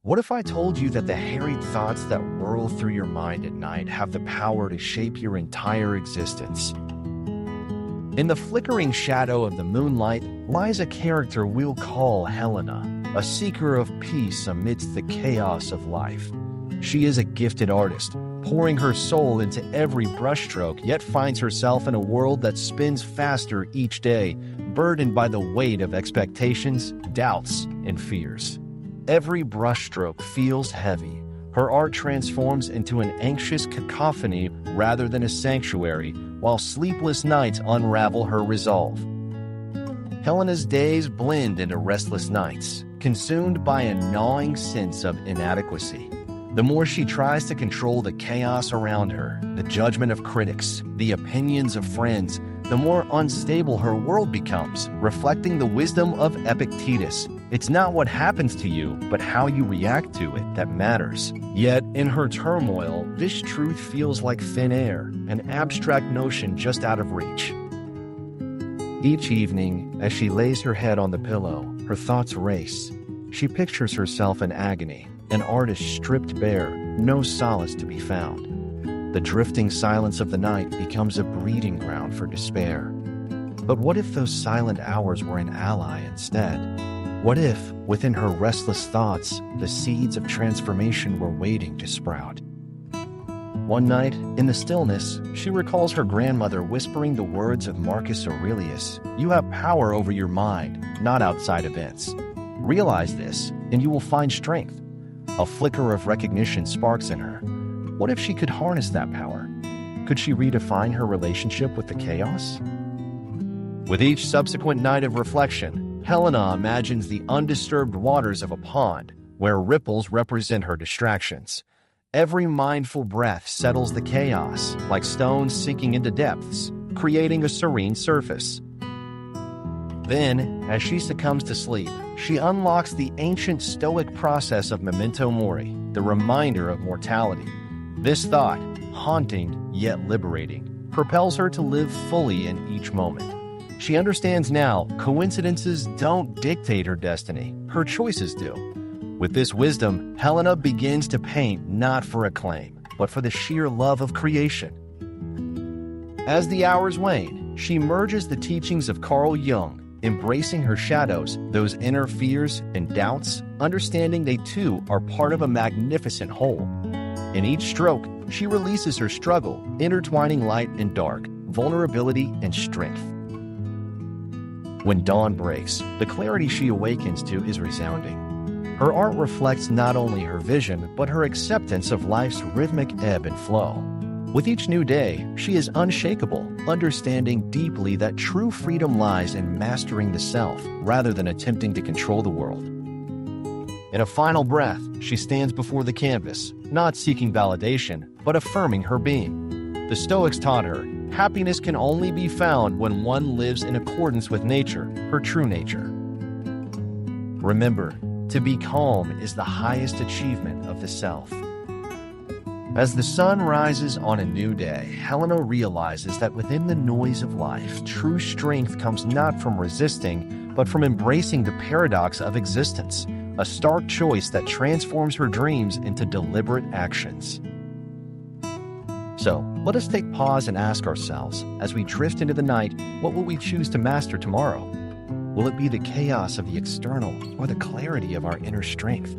What if I told you that the harried thoughts that whirl through your mind at night have the power to shape your entire existence? In the flickering shadow of the moonlight lies a character we'll call Helena, a seeker of peace amidst the chaos of life. She is a gifted artist, pouring her soul into every brushstroke, yet finds herself in a world that spins faster each day, burdened by the weight of expectations, doubts, and fears. Every brushstroke feels heavy. Her art transforms into an anxious cacophony rather than a sanctuary, while sleepless nights unravel her resolve. Helena's days blend into restless nights, consumed by a gnawing sense of inadequacy. The more she tries to control the chaos around her, the judgment of critics, the opinions of friends, the more unstable her world becomes, reflecting the wisdom of Epictetus. It's not what happens to you, but how you react to it that matters. Yet, in her turmoil, this truth feels like thin air, an abstract notion just out of reach. Each evening, as she lays her head on the pillow, her thoughts race. She pictures herself in agony, an artist stripped bare, no solace to be found. The drifting silence of the night becomes a breeding ground for despair. But what if those silent hours were an ally instead? What if, within her restless thoughts, the seeds of transformation were waiting to sprout? One night, in the stillness, she recalls her grandmother whispering the words of Marcus Aurelius, "You have power over your mind, not outside events. Realize this, and you will find strength." A flicker of recognition sparks in her. What if she could harness that power? Could she redefine her relationship with the chaos? With each subsequent night of reflection, Helena imagines the undisturbed waters of a pond, where ripples represent her distractions. Every mindful breath settles the chaos, like stones sinking into depths, creating a serene surface. Then, as she succumbs to sleep, she unlocks the ancient Stoic process of memento mori, the reminder of mortality. This thought, haunting yet liberating, propels her to live fully in each moment. She understands now, coincidences don't dictate her destiny, her choices do. With this wisdom, Helena begins to paint not for acclaim, but for the sheer love of creation. As the hours wane, she merges the teachings of Carl Jung, embracing her shadows, those inner fears and doubts, understanding they too are part of a magnificent whole. In each stroke, she releases her struggle, intertwining light and dark, vulnerability and strength. When dawn breaks, the clarity she awakens to is resounding. Her art reflects not only her vision, but her acceptance of life's rhythmic ebb and flow. With each new day, she is unshakable, understanding deeply that true freedom lies in mastering the self rather than attempting to control the world. In a final breath, she stands before the canvas, not seeking validation, but affirming her being. The Stoics taught her, happiness can only be found when one lives in accordance with nature, her true nature. Remember, to be calm is the highest achievement of the self. As the sun rises on a new day, Helena realizes that within the noise of life, true strength comes not from resisting, but from embracing the paradox of existence, a stark choice that transforms her dreams into deliberate actions. So, let us take pause and ask ourselves, as we drift into the night, what will we choose to master tomorrow? Will it be the chaos of the external or the clarity of our inner strength?